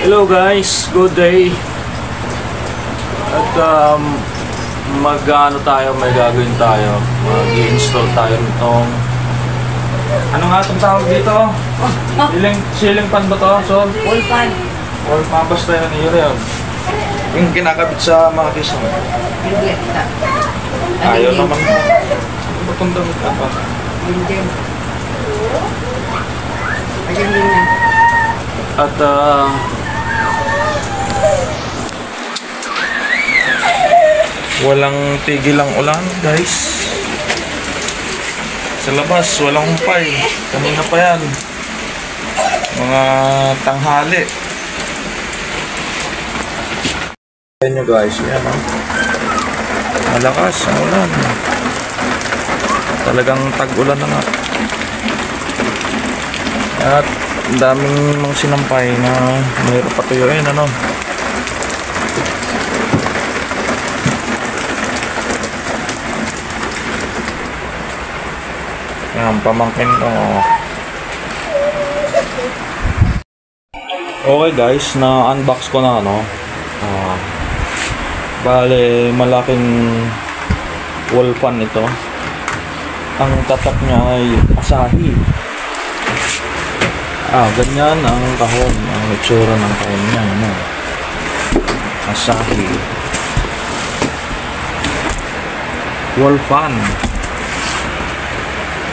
Hello guys, good day. At may gagawin tayo. Mag-i-install tayo nitong ano nga itong tawag dito? Ceiling fan ba to? So, Wall fan. Wall fan, basta yun. Yung kinakabit sa mga kiso. Ayaw naman. Ano ba itong damit ka pa? Din. Ayan din na. At walang tigil ang ulan guys. Sa labas walang humpay. Kanina pa yan, mga tanghali. Ayan nyo guys, yan malakas ang ulan. Talagang tag-ulan na nga. At ang daming mga sinampay na mayroon patuyuin ano. Yan, pamangkin ko. Okay guys, na-unbox ko na ano. Bale, malaking wall fan ito. Ang tatak niya ay Asahi. Ganyan ang kahon. Ang itsura ng kahon niya. Ano? Asahi. Wall fan.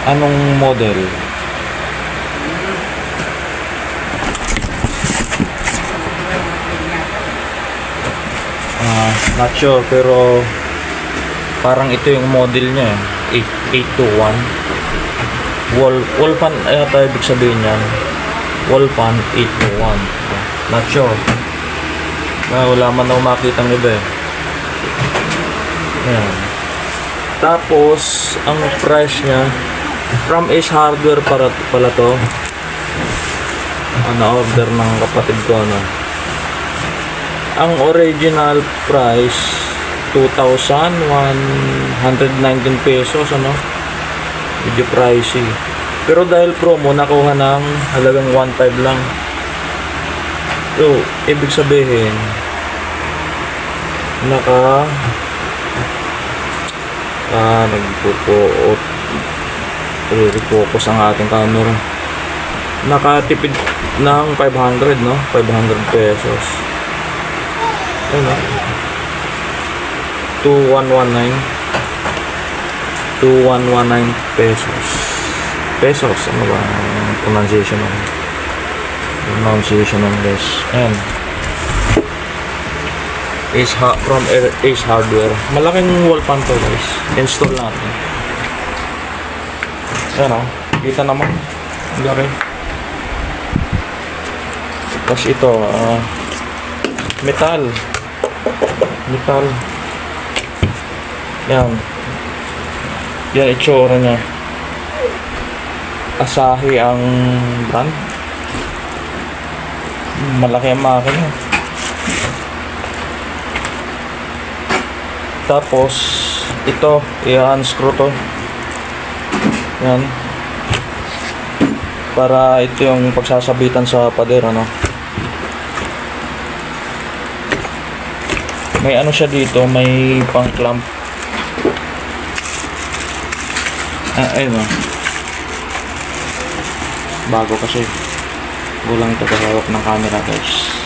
Anong model? Not sure, pero parang ito yung model niya 821 wall fan tayo ibig sabihin yan. Wall fan 821. Not sure. Wala man na makita ng iba Ayan. Tapos ang price niya from Ace Hardware pala to. Na-order ng kapatid ko Ang original price 2,119 pesos medyo pricey, pero dahil promo nakuha ng halagang 1,500 lang. So ibig sabihin refocus ang ating camera. Nakatipid ng 500 500 pesos. 2119 pesos. Ano ba ang pronunciation ng this? And from Ace Hardware. Malaking wall fan to guys. Install natin. Ayan kita naman. Laki. Tapos ito metal. Yan itsura niya. Asahi ang brand. Malaki ang makina. Tapos ito i-unscrew to. Yan, para ito yung pagsasabitan sa pader may siya dito, may pang clamp. Ayun bago kasi bulang tagahawak ng camera guys.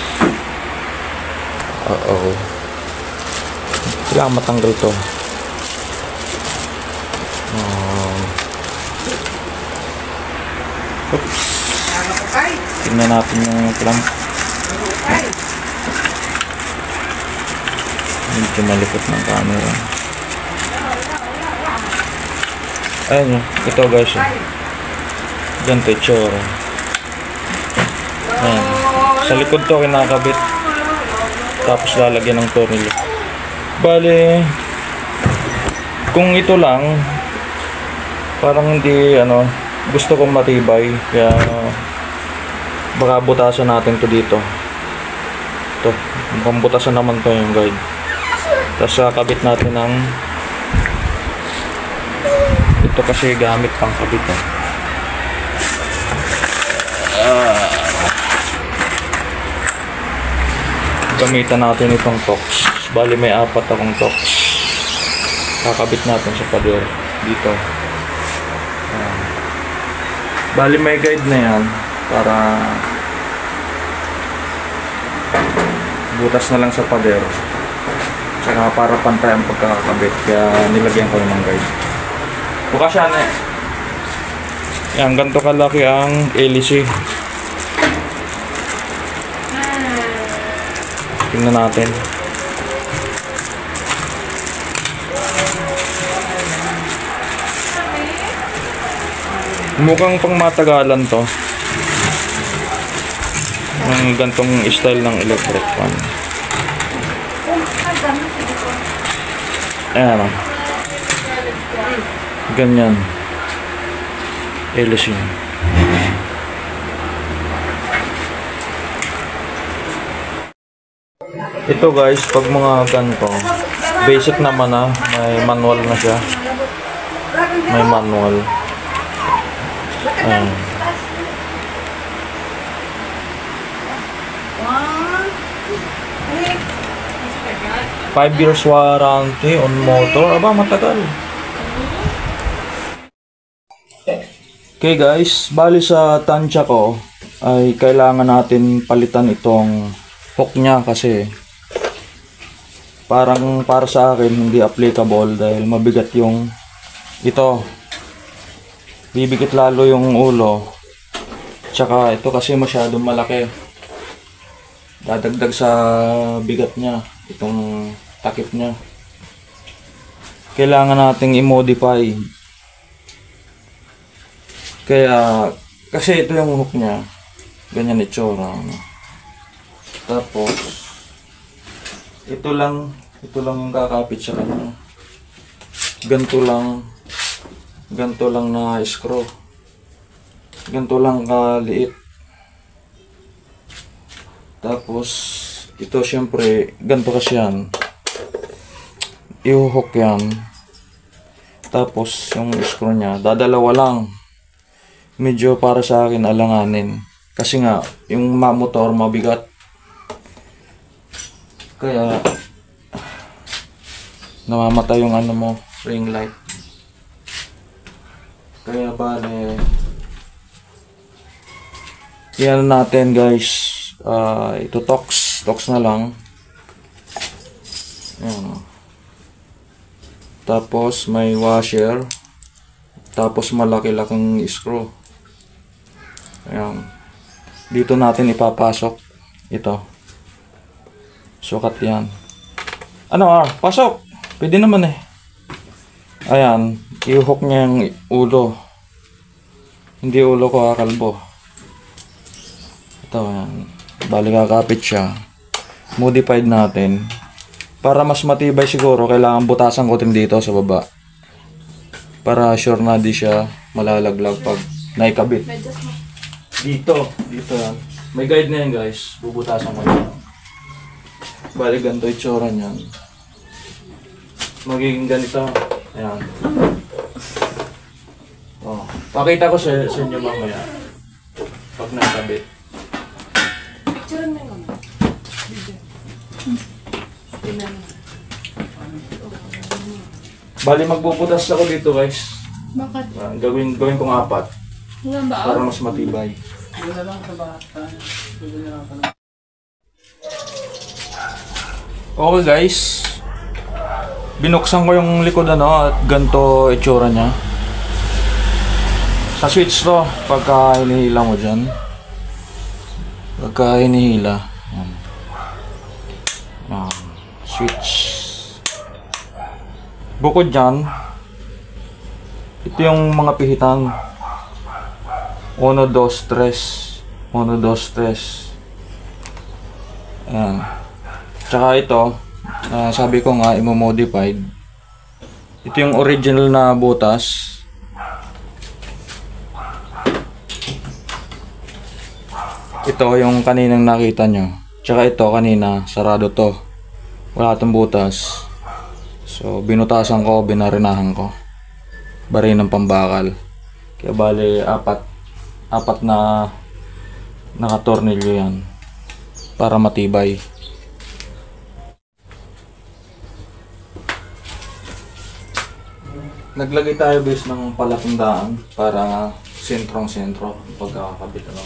Kailangan matanggal to. Oops. Tingnan natin yung clamp. Medyo malikot ng camera. Ayun ito guys. Ganito itsura. Sa likod to kinakabit. Tapos lalagyan ng tornilyo. Bale, kung ito lang, parang hindi gusto kong matibay, kaya baka butasan natin to dito. Ito, mukhang butasan naman to yung guide. Tapos kakabit natin ng ito kasi gamit pang kabit gamitan natin itong tox. Bali may 4 akong tox. Kakabit natin sa pader dito. Ayan. Bali may guide na yan para butas na lang sa pader. Tsaka para pantay ang pagkakabit. Kaya nilagyan ko ng guide. Bukas yan eh. Yan, ganito kalaki ang LC. Tingnan natin. Mukhang pang matagalan to. Ang gantong style ng electric fan. Ayan o. Ganyan. LC. Ito guys, pag mga ganito, basic naman na, may manual na siya. May manual. Ayan. 5 years warranty on motor. Aba, matagal. Okay guys, bali sa tansya ko ay kailangan natin palitan itong hook niya kasi parang para sa akin hindi applicable dahil mabigat yung ito. Bibigit lalo yung ulo. Tsaka ito kasi masyadong malaki. Dadagdag sa bigat niya itong takip niya. Kailangan nating i-modify. Kaya kasi ito yung hook niya. Ganyan itsura. Tapos ito lang yung kakapit sa kanya. Ganto lang na screw. Ganto lang kaliit. Tapos ito syempre ganto kasi yan. I-hook yan. Tapos yung screw niya dadalawa lang. Medyo para sa akin alanganin. Kasi nga yung motor mabigat. Kaya namamatay yung ano mo, ring light. Kaya bale yan natin guys. Ito tox na lang. Ayan. Tapos may washer. Tapos malaki-laking screw. Ayan. Dito natin ipapasok ito. Sukat yan. Ano pasok. Pwede naman eh. Ayan. I-hook niya yung ulo. Hindi ulo ko kalbo. Ito yan. Bali kakapit siya. Modified natin. Para mas matibay siguro, kailangan butasan ko din dito sa baba. Para sure na di siya malalaglag pag naikabit. Dito yan. May guide na yan guys. Bubutasan ko yan. Bali ganito itsura niyan. Magiging ganito. Ayan. Oh, pakita ko sa inyo mamaya. Pag nakabit. Picture mo naman. Bali magbubutas ako dito guys. Bakit? Gawin kong 4. Para mas matibay. Okay guys. Binuksan ko yung likod at ganito itsura niya. Sa switch to, pagka hinihila mo dyan. Pagka hinihila. Switch. Bukod dyan, ito yung mga pihitan. 1, 2, 3. 1, 2, 3. Ayan. Tsaka ito, sabi ko nga, imo-modified. Ito yung original na butas. Ito yung kaninang nakita nyo. Tsaka ito kanina, sarado to. Wala itong butas. So, binutasan ko, binarinahan ko. Bari ng pambakal. Kaya bali, apat na nakatornilyo yan. Para matibay. Naglagay tayo guys ng palatandaan para sentrong-sentro pagkakabit ano.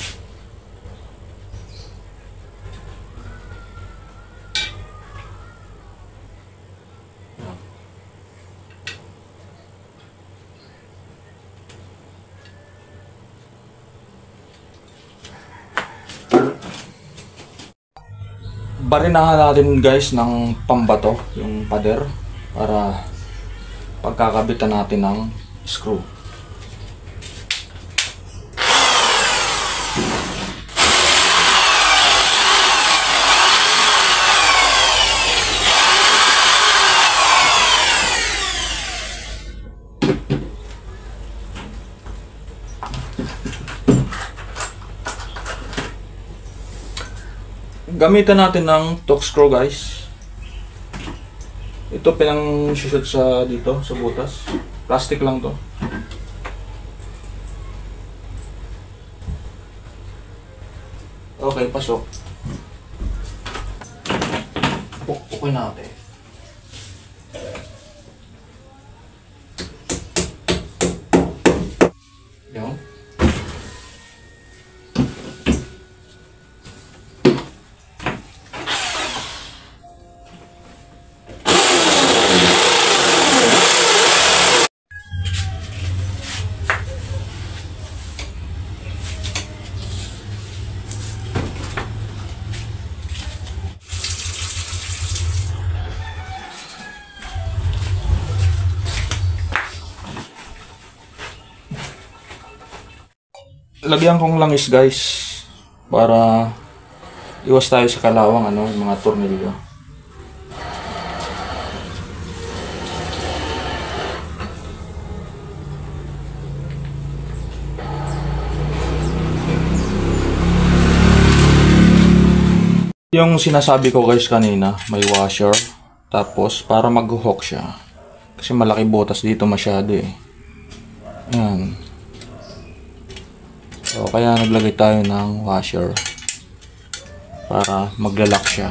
Barinahan natin guys ng pambato yung pader para pagkakabitan natin ng screw. Gamitan natin ng torque screw guys. Ito pinang shoot sa dito sa butas. Plastic lang to. Okay, pasok. Okay natin. Yan. Lagyan kong langis guys para iwas tayo sa kalawang ano, yung mga tornilyo. Yung sinasabi ko guys kanina, may washer, tapos para mag-hook siya kasi malaki butas dito masyado eh. Ayan. So, kaya naglagay tayo ng washer para maglalak siya.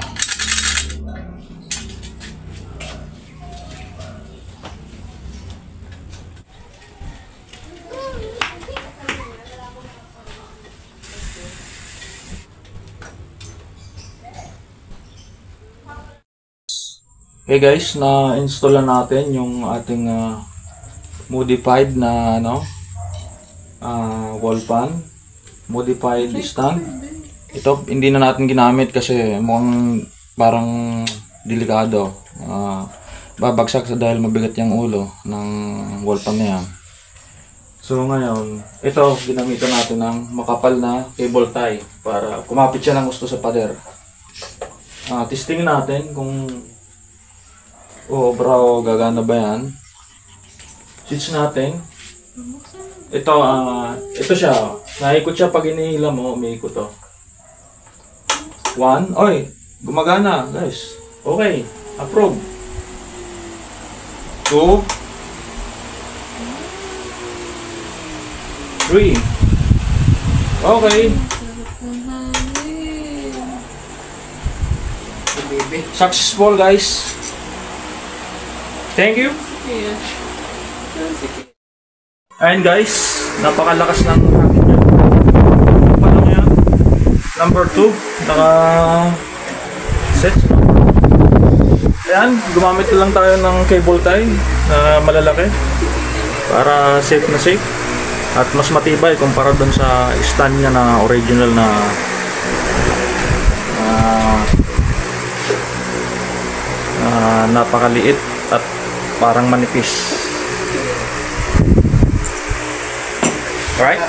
Okay guys, na-install na natin yung ating modified na ano, wall fan, modified stand. Ito hindi na natin ginamit kasi mukhang parang delikado, babagsak sa dahil mabigat yung ulo ng wall fan na yan. So ngayon, ito ginamitan natin ng makapal na cable tie para kumapit siya ng gusto sa pader. Testing natin kung bro, gagana ba yan. Switch natin. Ito siya. Naikot siya pag inihila mo, umiikot to. 1. Oy, gumagana, guys. Okay, approve. 2. 3. Okay. Successful, guys. Thank you. Ayan guys, napakalakas ng hangin niya. Paano yan? Number 2, naka-set. Ayan, gumamit lang tayo ng cable tie na malalaki para safe na safe at mas matibay kumpara dun sa stand niya na original na napakaliit at parang manipis. Alright?